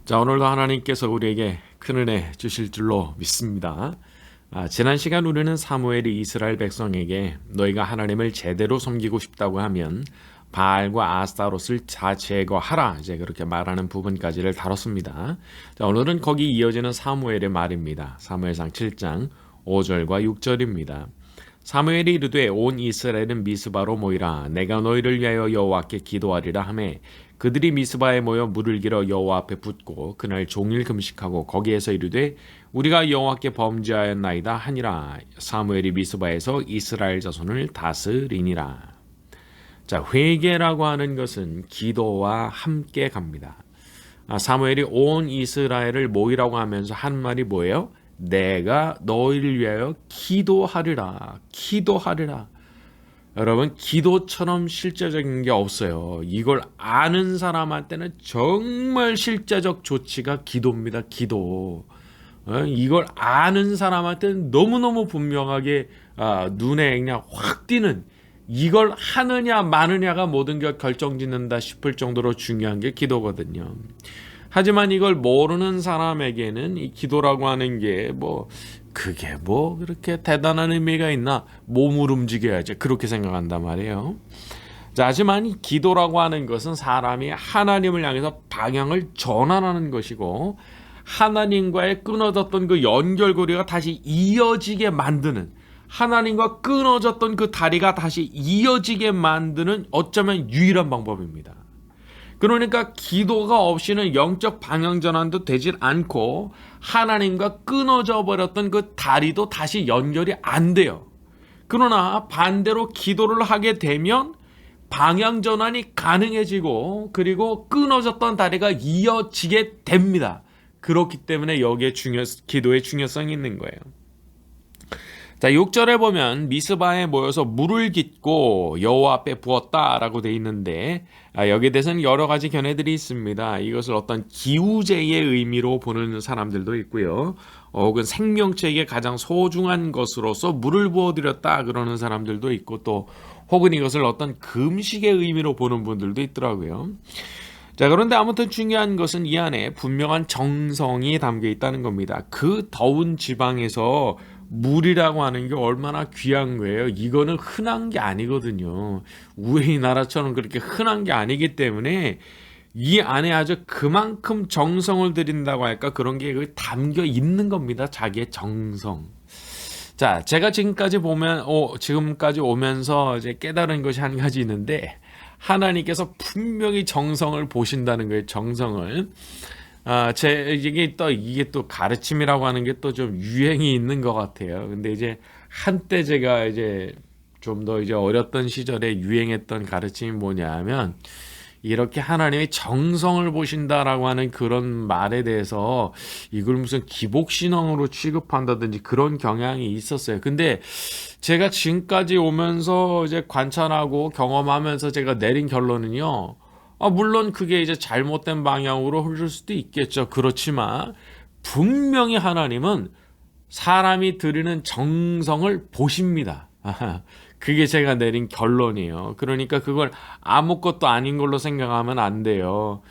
자, 오늘도 하나님께서 우리에게 큰 은혜 주실 줄로 믿습니다. 지난 시간 우리는 사무엘이 이스라엘 백성에게 너희가 하나님을 제대로 섬기고 싶다고 하면 바알과 아스타롯을 다 제거하라, 이제 그렇게 말하는 부분까지를 다뤘습니다. 자, 오늘은 거기 이어지는 사무엘의 말입니다. 사무엘상 7장 5절과 6절입니다. 사무엘이 이르되 온 이스라엘은 미스바로 모이라. 내가 너희를 위하여 여호와께 기도하리라 하매 그들이 미스바에 모여 물을 길어 여호와 앞에 붓고 그날 종일 금식하고 거기에서 이르되 우리가 여호와께 범죄하였나이다 하니라. 사무엘이 미스바에서 이스라엘 자손을 다스리니라. 자, 회개라고 하는 것은 기도와 함께 갑니다. 사무엘이 온 이스라엘을 모이라고 하면서 한 말이 뭐예요? 내가 너희를 위하여 기도하리라. 기도하리라. 여러분, 기도처럼 실제적인 게 없어요. 이걸 아는 사람한테는 정말 실제적 조치가 기도입니다. 기도. 이걸 아는 사람한테는 너무너무 분명하게 눈에 그냥 확 띄는, 이걸 하느냐 마느냐가 모든 걸 결정짓는다 싶을 정도로 중요한 게 기도거든요. 하지만 이걸 모르는 사람에게는 이 기도라고 하는 게 그게 그렇게 대단한 의미가 있나? 몸을 움직여야지, 그렇게 생각한단 말이에요. 자, 하지만 이 기도라고 하는 것은 사람이 하나님을 향해서 방향을 전환하는 것이고, 하나님과의 끊어졌던 그 연결고리가 다시 이어지게 만드는, 하나님과 끊어졌던 그 다리가 다시 이어지게 만드는 어쩌면 유일한 방법입니다. 그러니까 기도가 없이는 영적 방향 전환도 되질 않고 하나님과 끊어져 버렸던 그 다리도 다시 연결이 안 돼요. 그러나 반대로 기도를 하게 되면 방향 전환이 가능해지고, 그리고 끊어졌던 다리가 이어지게 됩니다. 그렇기 때문에 여기에 기도의 중요성이 있는 거예요. 자, 6절에 보면 미스바에 모여서 물을 깃고 여호와 앞에 부었다라고 돼 있는데, 여기에 대해서는 여러 가지 견해들이 있습니다. 이것을 어떤 기우제의 의미로 보는 사람들도 있고요. 혹은 생명체에게 가장 소중한 것으로서 물을 부어드렸다 그러는 사람들도 있고, 또 혹은 이것을 어떤 금식의 의미로 보는 분들도 있더라고요. 자, 그런데 아무튼 중요한 것은 이 안에 분명한 정성이 담겨 있다는 겁니다. 그 더운 지방에서 물이라고 하는 게 얼마나 귀한 거예요. 이거는 흔한 게 아니거든요. 우리나라처럼 그렇게 흔한 게 아니기 때문에 이 안에 아주 그만큼 정성을 들인다고 할까, 그런 게 담겨 있는 겁니다. 자기의 정성. 자, 제가 지금까지 오면서 이제 깨달은 것이 한 가지 있는데, 하나님께서 분명히 정성을 보신다는 거예요. 정성을. 이게 또 가르침이라고 하는 게 또 좀 유행이 있는 것 같아요. 근데 이제 한때 제가 이제 좀 더 이제 어렸던 시절에 유행했던 가르침이 뭐냐면, 이렇게 하나님의 정성을 보신다라고 하는 그런 말에 대해서 이걸 무슨 기복신앙으로 취급한다든지 그런 경향이 있었어요. 근데 제가 지금까지 오면서 이제 관찰하고 경험하면서 제가 내린 결론은요, 물론 그게 이제 잘못된 방향으로 흐를 수도 있겠죠. 그렇지만 분명히 하나님은 사람이 드리는 정성을 보십니다. 그게 제가 내린 결론이에요. 그러니까 그걸 아무것도 아닌 걸로 생각하면 안 돼요.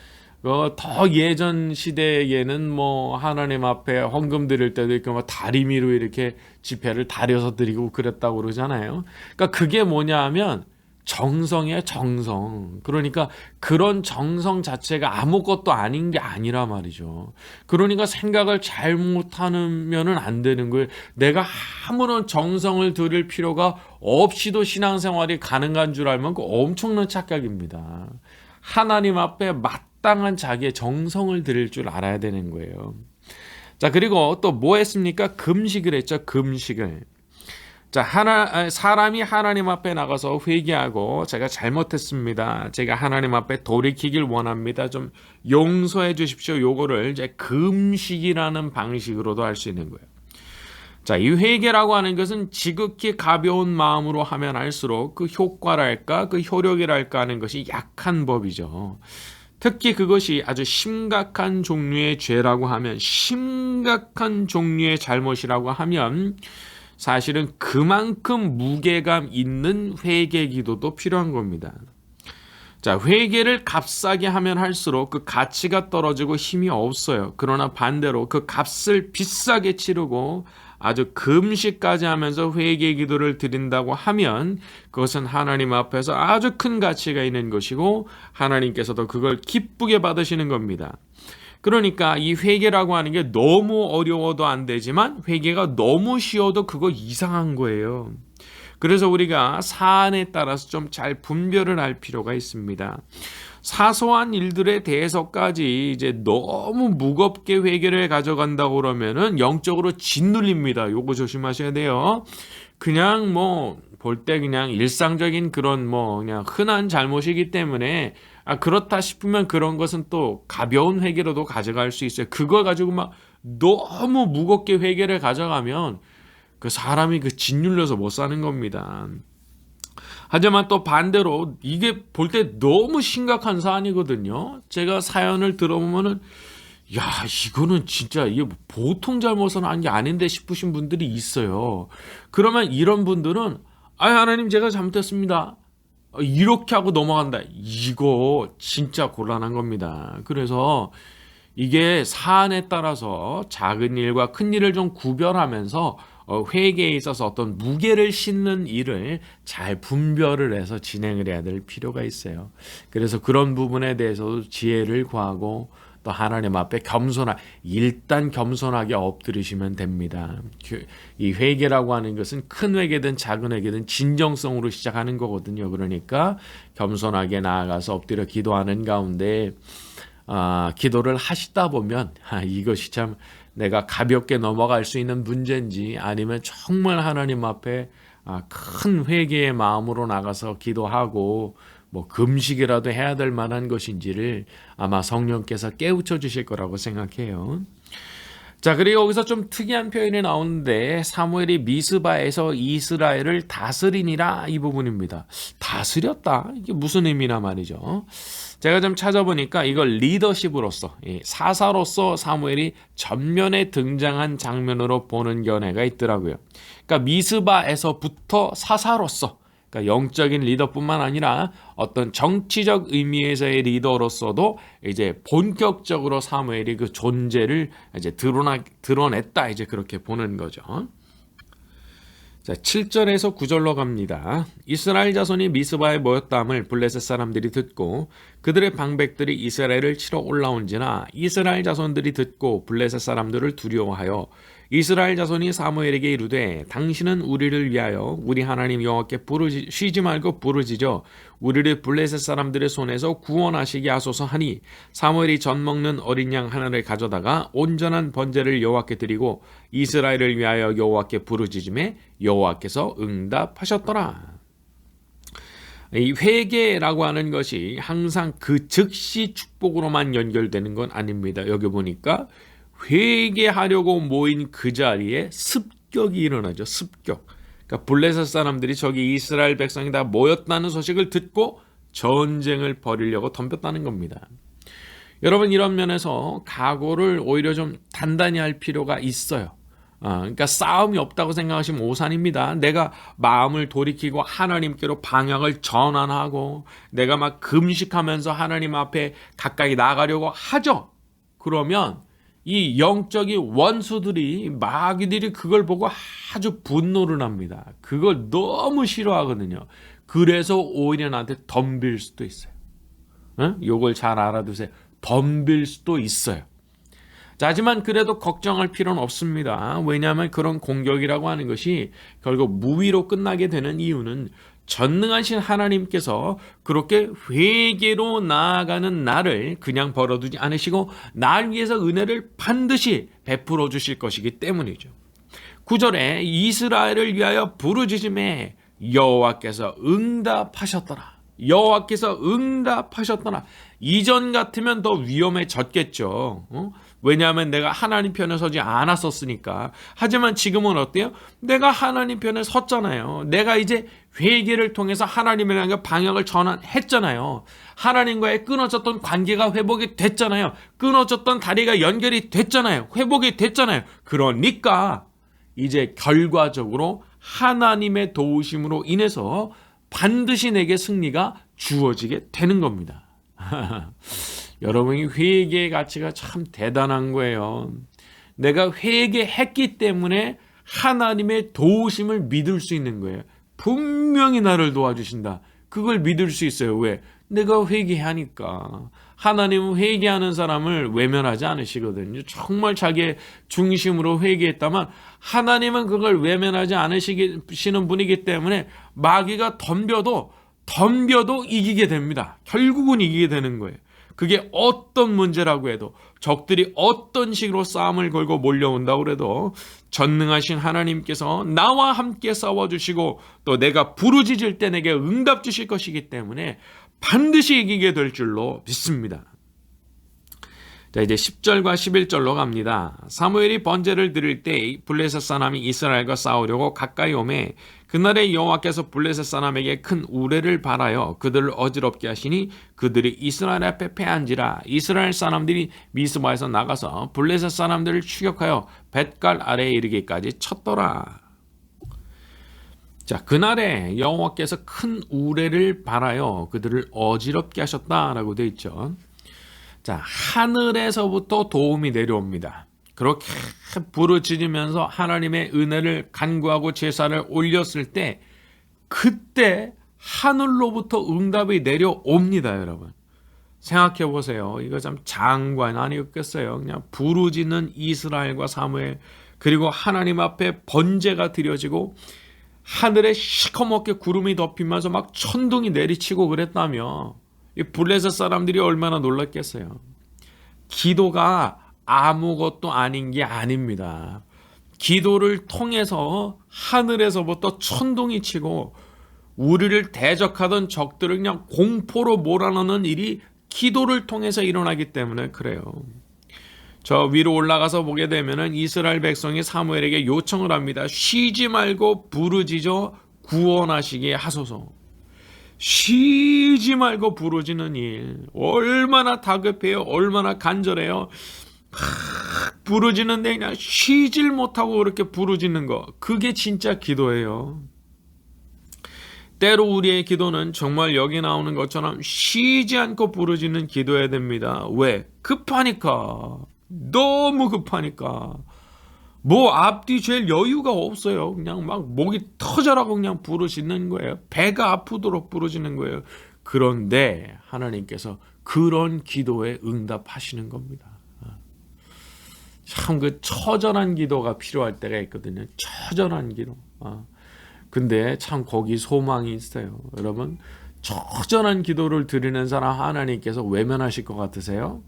더 예전 시대에는 하나님 앞에 헌금 드릴 때도 있고 다리미로 이렇게 지폐를 다려서 드리고 그랬다고 그러잖아요. 그러니까 그게 뭐냐 하면 정성이에요, 정성. 그러니까 그런 정성 자체가 아무것도 아닌 게 아니라 말이죠. 그러니까 생각을 잘못하면은 안 되는 거예요. 내가 아무런 정성을 들일 필요가 없이도 신앙생활이 가능한 줄 알면 그 엄청난 착각입니다. 하나님 앞에 마땅한 자기의 정성을 드릴 줄 알아야 되는 거예요. 자, 그리고 또 뭐 했습니까? 금식을 했죠, 금식을. 자, 사람이 하나님 앞에 나가서 회개하고 제가 잘못했습니다, 제가 하나님 앞에 돌이키길 원합니다, 좀 용서해 주십시오, 요거를 이제 금식이라는 방식으로도 할 수 있는 거예요. 자, 이 회개라고 하는 것은 지극히 가벼운 마음으로 하면 할수록 그 효과랄까, 그 효력이랄까 하는 것이 약한 법이죠. 특히 그것이 아주 심각한 종류의 죄라고 하면, 심각한 종류의 잘못이라고 하면 사실은 그만큼 무게감 있는 회개 기도도 필요한 겁니다. 자, 회개를 값싸게 하면 할수록 그 가치가 떨어지고 힘이 없어요. 그러나 반대로 그 값을 비싸게 치르고 아주 금식까지 하면서 회개 기도를 드린다고 하면 그것은 하나님 앞에서 아주 큰 가치가 있는 것이고 하나님께서도 그걸 기쁘게 받으시는 겁니다. 그러니까 이 회개라고 하는 게 너무 어려워도 안 되지만 회개가 너무 쉬워도 그거 이상한 거예요. 그래서 우리가 사안에 따라서 좀 잘 분별을 할 필요가 있습니다. 사소한 일들에 대해서까지 이제 너무 무겁게 회개를 가져간다고 그러면은 영적으로 짓눌립니다. 요거 조심하셔야 돼요. 그냥 뭐 볼 때 그냥 일상적인 그런 뭐 그냥 흔한 잘못이기 때문에 그렇다 싶으면 그런 것은 또 가벼운 회개로도 가져갈 수 있어요. 그걸 가지고 막 너무 무겁게 회개를 가져가면 그 사람이 그 짓눌려서 못 사는 겁니다. 하지만 또 반대로 이게 볼 때 너무 심각한 사안이거든요. 제가 사연을 들어보면은 야, 이거는 진짜 이게 보통 잘못은 한 게 아닌데 싶으신 분들이 있어요. 그러면 이런 분들은 하나님 제가 잘못했습니다. 이렇게 하고 넘어간다. 이거 진짜 곤란한 겁니다. 그래서 이게 사안에 따라서 작은 일과 큰 일을 좀 구별하면서 회개에 있어서 어떤 무게를 싣는 일을 잘 분별을 해서 진행을 해야 될 필요가 있어요. 그래서 그런 부분에 대해서도 지혜를 구하고 또 하나님 앞에 일단 겸손하게 엎드리시면 됩니다. 이 회개라고 하는 것은 큰 회개든 작은 회개든 진정성으로 시작하는 거거든요. 그러니까 겸손하게 나아가서 엎드려 기도하는 가운데 기도를 하시다 보면 이것이 참 내가 가볍게 넘어갈 수 있는 문제인지 아니면 정말 하나님 앞에 큰 회개의 마음으로 나가서 기도하고 뭐 금식이라도 해야 될 만한 것인지를 아마 성령께서 깨우쳐 주실 거라고 생각해요. 자, 그리고 여기서 좀 특이한 표현이 나오는데 사무엘이 미스바에서 이스라엘을 다스리니라 이 부분입니다. 다스렸다? 이게 무슨 의미나 말이죠. 제가 좀 찾아보니까 이걸 리더십으로서 사사로서 사무엘이 전면에 등장한 장면으로 보는 견해가 있더라고요. 그러니까 미스바에서부터 사사로서 그러니까 영적인 리더뿐만 아니라 어떤 정치적 의미에서의 리더로서도 이제 본격적으로 사무엘이 그 존재를 이제 드러냈다 이제 그렇게 보는 거죠. 자, 7절에서 9절로 갑니다. 이스라엘 자손이 미스바에 모였다함을 블레셋 사람들이 듣고 그들의 방백들이 이스라엘을 치러 올라온지나 이스라엘 자손들이 듣고 블레셋 사람들을 두려워하여 이스라엘 자손이 사무엘에게 이르되 당신은 우리를 위하여 우리 하나님 여호와께 쉬지 말고 부르짖어 우리를 블레셋 사람들의 손에서 구원하시게 하소서 하니 사무엘이 젖 먹는 어린 양 하나를 가져다가 온전한 번제를 여호와께 드리고 이스라엘을 위하여 여호와께 부르짖음에 여호와께서 응답하셨더라. 이 회개라고 하는 것이 항상 그 즉시 축복으로만 연결되는 건 아닙니다. 여기 보니까 회개하려고 모인 그 자리에 습격이 일어나죠. 습격. 그러니까 블레셋 사람들이 저기 이스라엘 백성이 다 모였다는 소식을 듣고 전쟁을 벌이려고 덤볐다는 겁니다. 여러분 이런 면에서 각오를 오히려 좀 단단히 할 필요가 있어요. 그러니까 싸움이 없다고 생각하시면 오산입니다. 내가 마음을 돌이키고 하나님께로 방향을 전환하고 내가 막 금식하면서 하나님 앞에 가까이 나가려고 하죠. 그러면 이 영적인 원수들이 마귀들이 그걸 보고 아주 분노를 합니다. 그걸 너무 싫어하거든요. 그래서 오히려 나한테 덤빌 수도 있어요. 요걸 잘 알아두세요. 덤빌 수도 있어요. 자, 하지만 그래도 걱정할 필요는 없습니다. 왜냐하면 그런 공격이라고 하는 것이 결국 무위로 끝나게 되는 이유는 전능하신 하나님께서 그렇게 회개로 나아가는 나를 그냥 벌어두지 않으시고 날 위해서 은혜를 반드시 베풀어 주실 것이기 때문이죠. 9절에 이스라엘을 위하여 부르짖음에 여호와께서 응답하셨더라. 여호와께서 응답하셨더라. 이전 같으면 더 위험해졌겠죠. 왜냐하면 내가 하나님 편에 서지 않았었으니까. 하지만 지금은 어때요? 내가 하나님 편에 섰잖아요. 내가 이제 회개를 통해서 하나님을 향해 방향을 전환했잖아요. 하나님과의 끊어졌던 관계가 회복이 됐잖아요. 끊어졌던 다리가 연결이 됐잖아요. 회복이 됐잖아요. 그러니까 이제 결과적으로 하나님의 도우심으로 인해서 반드시 내게 승리가 주어지게 되는 겁니다. 여러분이 회개의 가치가 참 대단한 거예요. 내가 회개했기 때문에 하나님의 도우심을 믿을 수 있는 거예요. 분명히 나를 도와주신다. 그걸 믿을 수 있어요. 왜? 내가 회개하니까. 하나님은 회개하는 사람을 외면하지 않으시거든요. 정말 자기의 중심으로 회개했다만 하나님은 그걸 외면하지 않으시는 분이기 때문에 마귀가 덤벼도 이기게 됩니다. 결국은 이기게 되는 거예요. 그게 어떤 문제라고 해도, 적들이 어떤 식으로 싸움을 걸고 몰려온다고 해도 전능하신 하나님께서 나와 함께 싸워주시고 또 내가 부르짖을 때 내게 응답 주실 것이기 때문에 반드시 이기게 될 줄로 믿습니다. 자, 이제 10절과 11절로 갑니다. 사무엘이 번제를 드릴 때 블레셋 사람이 이스라엘과 싸우려고 가까이 오매 그날에 여호와께서 블레셋 사람에게 큰 우레를 발하여 그들을 어지럽게 하시니 그들이 이스라엘 앞에 패한지라. 이스라엘 사람들이 미스바에서 나가서 블레셋 사람들을 추격하여 벳갈 아래에 이르기까지 쳤더라. 자, 그날에 여호와께서 큰 우레를 발하여 그들을 어지럽게 하셨다라고 되어 있죠. 자, 하늘에서부터 도움이 내려옵니다. 그렇게 부르짖으면서 하나님의 은혜를 간구하고 제사를 올렸을 때 그때 하늘로부터 응답이 내려옵니다, 여러분. 생각해 보세요. 이거 참 장관 아니었겠어요? 그냥 부르짖는 이스라엘과 사무엘, 그리고 하나님 앞에 번제가 드려지고 하늘에 시커멓게 구름이 덮이면서 막 천둥이 내리치고 그랬다며 이 블레셋 사람들이 얼마나 놀랐겠어요. 기도가 아무것도 아닌 게 아닙니다. 기도를 통해서 하늘에서부터 천둥이 치고 우리를 대적하던 적들을 그냥 공포로 몰아넣는 일이 기도를 통해서 일어나기 때문에 그래요. 저 위로 올라가서 보게 되면은 이스라엘 백성이 사무엘에게 요청을 합니다. 쉬지 말고 부르짖어 구원하시게 하소서. 쉬지 말고 부르짖는 일 얼마나 다급해요. 얼마나 간절해요. 부르짖는데 그냥 쉬질 못하고 그렇게 부르짖는 거, 그게 진짜 기도예요. 때로 우리의 기도는 정말 여기 나오는 것처럼 쉬지 않고 부르짖는 기도해야 됩니다. 왜? 급하니까. 너무 급하니까. 뭐 앞뒤 잴 여유가 없어요. 그냥 막 목이 터져라고 그냥 부르짖는 거예요. 배가 아프도록 부르짖는 거예요. 그런데 하나님께서 그런 기도에 응답하시는 겁니다. 참 그 처절한 기도가 필요할 때가 있거든요. 처절한 기도. 근데 참 거기 소망이 있어요. 여러분, 처절한 기도를 드리는 사람 하나님께서 외면하실 것 같으세요?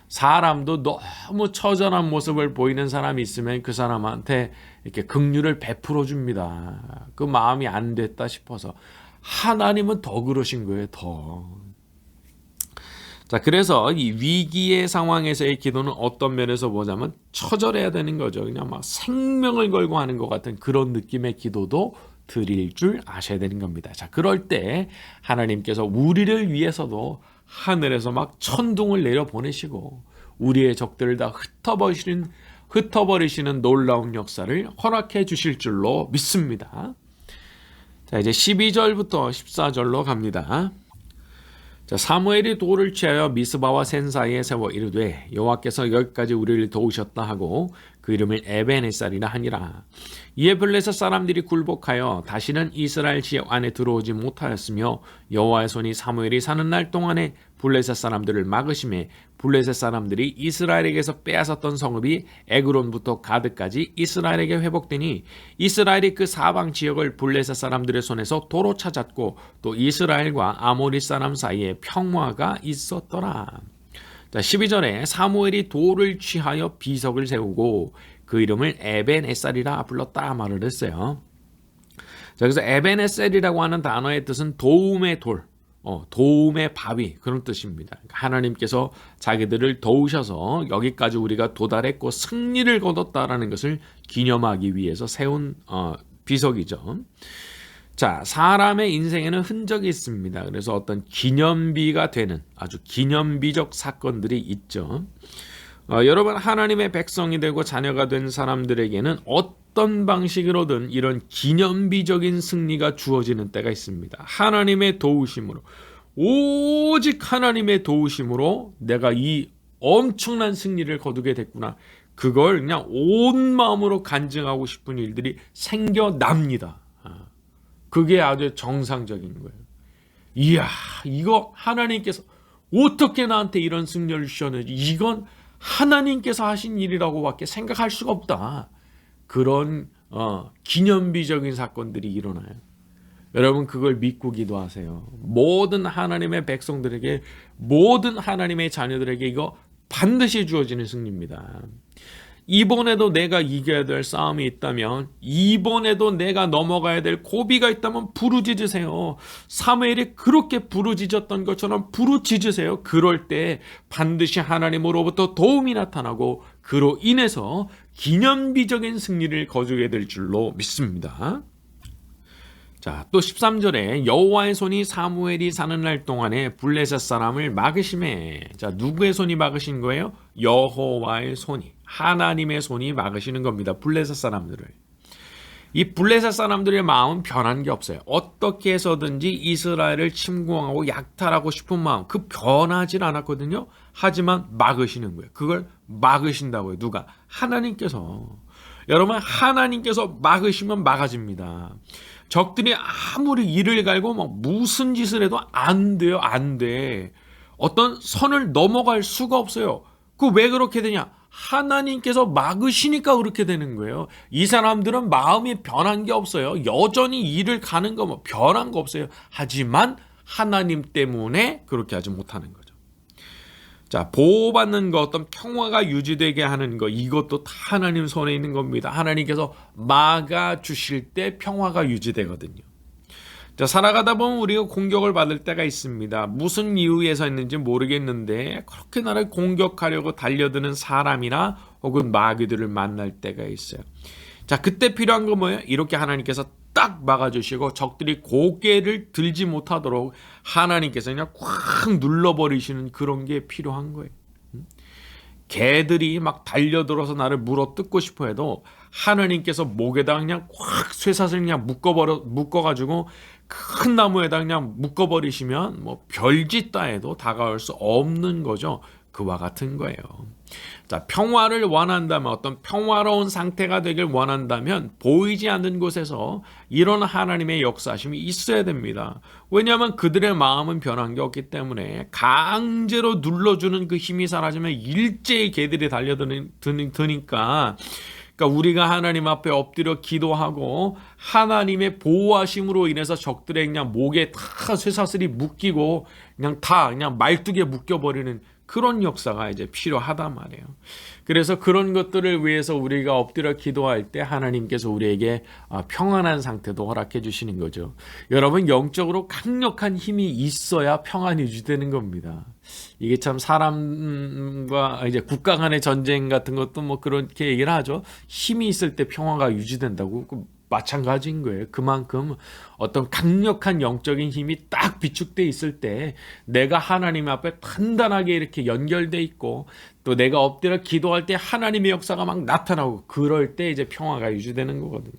사람도 너무 처절한 모습을 보이는 사람이 있으면 그 사람한테 이렇게 긍휼을 베풀어 줍니다. 그 마음이 안 됐다 싶어서. 하나님은 더 그러신 거예요, 더. 자, 그래서 이 위기의 상황에서의 기도는 어떤 면에서 보자면 처절해야 되는 거죠. 그냥 막 생명을 걸고 하는 것 같은 그런 느낌의 기도도 드릴 줄 아셔야 되는 겁니다. 자, 그럴 때 하나님께서 우리를 위해서도 하늘에서 막 천둥을 내려 보내시고 우리의 적들을 다 흩어버리시는 놀라운 역사를 허락해 주실 줄로 믿습니다. 자, 이제 12절부터 14절로 갑니다. 자, 사무엘이 돌을 취하여 미스바와 센 사이에 세워 이르되 여호와께서 여기까지 우리를 도우셨다 하고 그 이름을 에벤에살이라 하니라. 이에 블레셋 사람들이 굴복하여 다시는 이스라엘 지역 안에 들어오지 못하였으며 여호와의 손이 사무엘이 사는 날 동안에 블레셋 사람들을 막으심에 블레셋 사람들이 이스라엘에게서 빼앗았던 성읍이 에그론부터 가드까지 이스라엘에게 회복되니 이스라엘이 그 사방 지역을 블레셋 사람들의 손에서 도로 찾았고 또 이스라엘과 아모리 사람 사이에 평화가 있었더라. 자, 12절에 사무엘이 돌을 취하여 비석을 세우고 그 이름을 에벤에살이라 불렀다 말을 했어요. 자, 그래서 에벤에살이라고 하는 단어의 뜻은 도움의 돌, 도움의 바위, 그런 뜻입니다. 하나님께서 자기들을 도우셔서 여기까지 우리가 도달했고 승리를 거뒀다라는 것을 기념하기 위해서 세운 비석이죠. 자, 사람의 인생에는 흔적이 있습니다. 그래서 어떤 기념비가 되는 아주 기념비적 사건들이 있죠. 여러분, 하나님의 백성이 되고 자녀가 된 사람들에게는 어떤 방식으로든 이런 기념비적인 승리가 주어지는 때가 있습니다. 하나님의 도우심으로, 오직 하나님의 도우심으로 내가 이 엄청난 승리를 거두게 됐구나. 그걸 그냥 온 마음으로 간증하고 싶은 일들이 생겨납니다. 그게 아주 정상적인 거예요. 이야, 이거 하나님께서 어떻게 나한테 이런 승리를 주셨는지, 이건 하나님께서 하신 일이라고밖에 생각할 수가 없다. 그런 기념비적인 사건들이 일어나요. 여러분, 그걸 믿고 기도하세요. 모든 하나님의 백성들에게, 모든 하나님의 자녀들에게 이거 반드시 주어지는 승리입니다. 이번에도 내가 이겨야 될 싸움이 있다면, 이번에도 내가 넘어가야 될 고비가 있다면 부르짖으세요. 사무엘이 그렇게 부르짖었던 것처럼 부르짖으세요. 그럴 때 반드시 하나님으로부터 도움이 나타나고 그로 인해서 기념비적인 승리를 거두게 될 줄로 믿습니다. 자, 또 13절에 여호와의 손이 사무엘이 사는 날 동안에 블레셋 사람을 막으심에, 자, 누구의 손이 막으신 거예요? 여호와의 손이, 하나님의 손이 막으시는 겁니다. 블레셋 사람들을. 이 블레셋 사람들의 마음은 변한 게 없어요. 어떻게 해서든지 이스라엘을 침공하고 약탈하고 싶은 마음, 그 변하질 않았거든요. 하지만 막으시는 거예요. 그걸 막으신다고요. 누가? 하나님께서. 여러분, 하나님께서 막으시면 막아집니다. 적들이 아무리 이를 갈고 막 무슨 짓을 해도 안 돼요. 안 돼. 어떤 선을 넘어갈 수가 없어요. 그 왜 그렇게 되냐? 하나님께서 막으시니까 그렇게 되는 거예요. 이 사람들은 마음이 변한 게 없어요. 여전히 이를 가는 거 뭐 변한 거 없어요. 하지만 하나님 때문에 그렇게 하지 못하는 거죠. 자, 보호받는 것, 어떤 평화가 유지되게 하는 것, 이것도 다 하나님 손에 있는 겁니다. 하나님께서 막아주실 때 평화가 유지되거든요. 자, 살아가다 보면 우리가 공격을 받을 때가 있습니다. 무슨 이유에서 했는지 모르겠는데 그렇게 나를 공격하려고 달려드는 사람이나 혹은 마귀들을 만날 때가 있어요. 자, 그때 필요한 건 뭐예요? 이렇게 하나님께서 딱 막아주시고 적들이 고개를 들지 못하도록 하나님께서 그냥 꽉 눌러버리시는 그런 게 필요한 거예요. 개들이 막 달려들어서 나를 물어뜯고 싶어 해도 하나님께서 목에다 그냥 꽉 쇠사슬 그냥 묶어가지고 큰 나무에다 그냥 묶어버리시면 뭐 별짓 따해도 다가올 수 없는 거죠. 그와 같은 거예요. 자, 평화를 원한다면, 어떤 평화로운 상태가 되길 원한다면 보이지 않는 곳에서 이런 하나님의 역사심이 있어야 됩니다. 왜냐하면 그들의 마음은 변한 게 없기 때문에 강제로 눌러주는 그 힘이 사라지면 일제히 개들이 달려드니까, 그러니까 우리가 하나님 앞에 엎드려 기도하고 하나님의 보호하심으로 인해서 적들의 그냥 목에 다 쇠사슬이 묶이고 그냥 말뚝에 묶여버리는 그런 역사가 이제 필요하단 말이에요. 그래서 그런 것들을 위해서 우리가 엎드려 기도할 때 하나님께서 우리에게 평안한 상태도 허락해 주시는 거죠. 여러분, 영적으로 강력한 힘이 있어야 평안이 유지되는 겁니다. 이게 참 사람과 이제 국가 간의 전쟁 같은 것도 뭐 그렇게 얘기를 하죠. 힘이 있을 때 평화가 유지된다고. 마찬가지인 거예요. 그만큼 어떤 강력한 영적인 힘이 딱 비축돼 있을 때 내가 하나님 앞에 단단하게 이렇게 연결돼 있고 또 내가 엎드려 기도할 때 하나님의 역사가 막 나타나고 그럴 때 이제 평화가 유지되는 거거든요.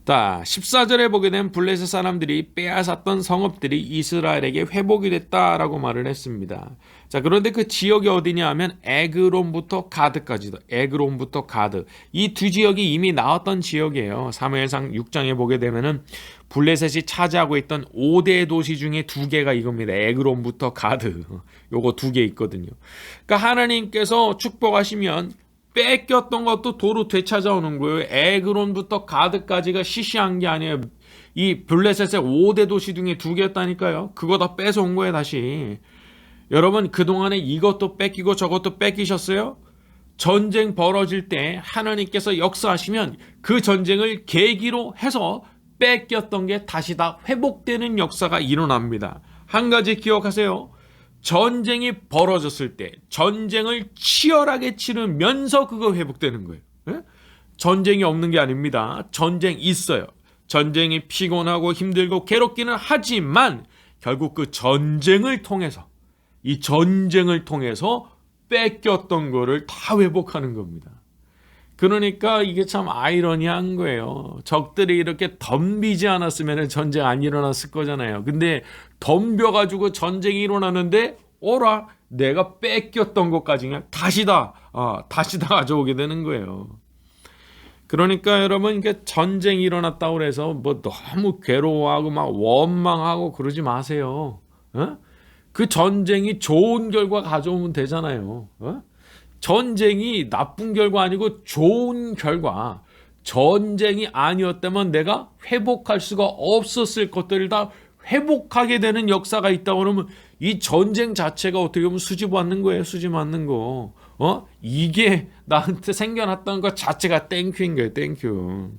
자, 14절에 보게 되면 블레셋 사람들이 빼앗았던 성읍들이 이스라엘에게 회복이 됐다라고 말을 했습니다. 자, 그런데 그 지역이 어디냐 하면 에그론부터 가드까지도, 에그론부터 가드, 이 두 지역이 이미 나왔던 지역이에요. 사무엘상 6장에 보게 되면은 블레셋이 차지하고 있던 5대 도시 중에 2개가 이겁니다. 에그론부터 가드, 요거 2개 있거든요. 그러니까 하나님께서 축복하시면 뺏겼던 것도 도로 되찾아오는 거예요. 에그론부터 가드까지가 시시한 게 아니에요. 이 블레셋의 5대 도시 중에 2개였다니까요. 그거 다 뺏어온 거예요, 다시. 여러분, 그동안에 이것도 뺏기고 저것도 뺏기셨어요? 전쟁 벌어질 때 하나님께서 역사하시면 그 전쟁을 계기로 해서 뺏겼던 게 다시 다 회복되는 역사가 일어납니다. 한 가지 기억하세요. 전쟁이 벌어졌을 때 전쟁을 치열하게 치르면서 그거 회복되는 거예요. 예? 전쟁이 없는 게 아닙니다. 전쟁 있어요. 전쟁이 피곤하고 힘들고 괴롭기는 하지만 결국 그 전쟁을 통해서, 이 전쟁을 통해서 뺏겼던 거를 다 회복하는 겁니다. 그러니까 이게 참 아이러니한 거예요. 적들이 이렇게 덤비지 않았으면 전쟁 안 일어났을 거잖아요. 근데 덤벼가지고 전쟁이 일어나는데 어라 내가 뺏겼던 것까지 그냥 다시 다 가져오게 되는 거예요. 그러니까 여러분 이게 전쟁이 일어났다고 그래서 뭐 너무 괴로워하고 막 원망하고 그러지 마세요. 어? 그 전쟁이 좋은 결과 가져오면 되잖아요. 어? 전쟁이 나쁜 결과 아니고 좋은 결과. 전쟁이 아니었다면 내가 회복할 수가 없었을 것들을 다 회복하게 되는 역사가 있다고 그러면 이 전쟁 자체가 어떻게 보면 수지 받는 거예요. 수지 맞는 거. 이게 나한테 생겨났던 것 자체가 땡큐인 거예요. 땡큐.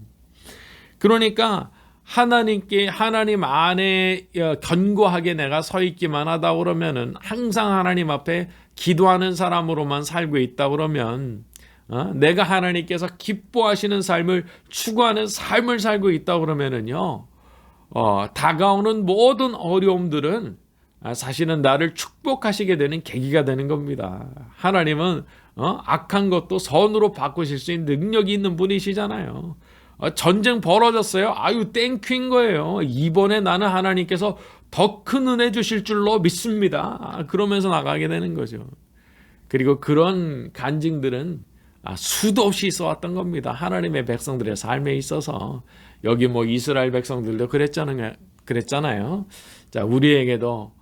그러니까 하나님 안에 견고하게 내가 서 있기만 하다 그러면은 항상 하나님 앞에 기도하는 사람으로만 살고 있다 그러면 내가 하나님께서 기뻐하시는 삶을 추구하는 삶을 살고 있다 그러면은요 다가오는 모든 어려움들은 사실은 나를 축복하시게 되는 계기가 되는 겁니다. 하나님은 악한 것도 선으로 바꾸실 수 있는 능력이 있는 분이시잖아요. 전쟁 벌어졌어요. 아유 땡큐인 거예요. 이번에 나는 하나님께서 더 큰 은혜 주실 줄로 믿습니다. 그러면서 나가게 되는 거죠. 그리고 그런 간증들은 수도 없이 있어 왔던 겁니다. 하나님의 백성들의 삶에 있어서 여기 뭐 이스라엘 백성들도 그랬잖아요. 자, 우리에게도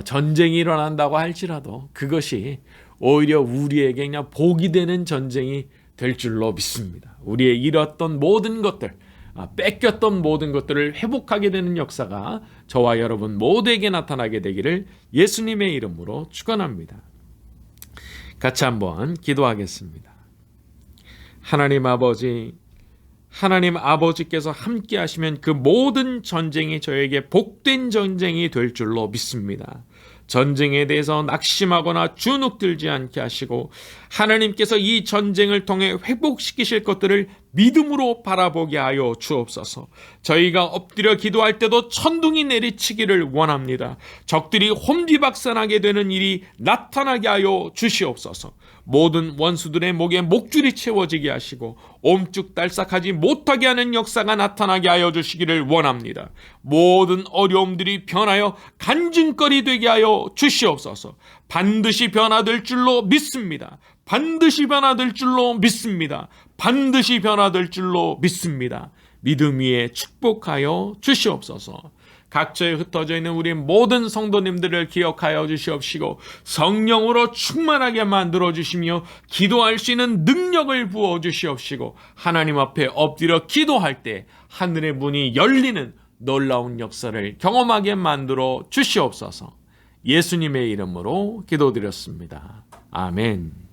전쟁이 일어난다고 할지라도 그것이 오히려 우리에게 그냥 복이 되는 전쟁이 될 줄로 믿습니다. 우리의 잃었던 모든 것들, 뺏겼던 모든 것들을 회복하게 되는 역사가 저와 여러분 모두에게 나타나게 되기를 예수님의 이름으로 축원합니다. 같이 한번 기도하겠습니다. 하나님 아버지께서 함께 하시면 그 모든 전쟁이 저에게 복된 전쟁이 될 줄로 믿습니다. 전쟁에 대해서 낙심하거나 주눅들지 않게 하시고 하나님께서 이 전쟁을 통해 회복시키실 것들을 믿음으로 바라보게 하여 주옵소서. 저희가 엎드려 기도할 때도 천둥이 내리치기를 원합니다. 적들이 혼비박산하게 되는 일이 나타나게 하여 주시옵소서. 모든 원수들의 목에 목줄이 채워지게 하시고 옴쭉달싹하지 못하게 하는 역사가 나타나게 하여 주시기를 원합니다. 모든 어려움들이 변하여 간증거리 되게 하여 주시옵소서. 반드시 변화될 줄로 믿습니다. 반드시 변화될 줄로 믿습니다. 반드시 변화될 줄로 믿습니다. 믿음 위에 축복하여 주시옵소서. 각처에 흩어져 있는 우리 모든 성도님들을 기억하여 주시옵시고 성령으로 충만하게 만들어 주시며 기도할 수 있는 능력을 부어 주시옵시고 하나님 앞에 엎드려 기도할 때 하늘의 문이 열리는 놀라운 역사를 경험하게 만들어 주시옵소서. 예수님의 이름으로 기도드렸습니다. 아멘.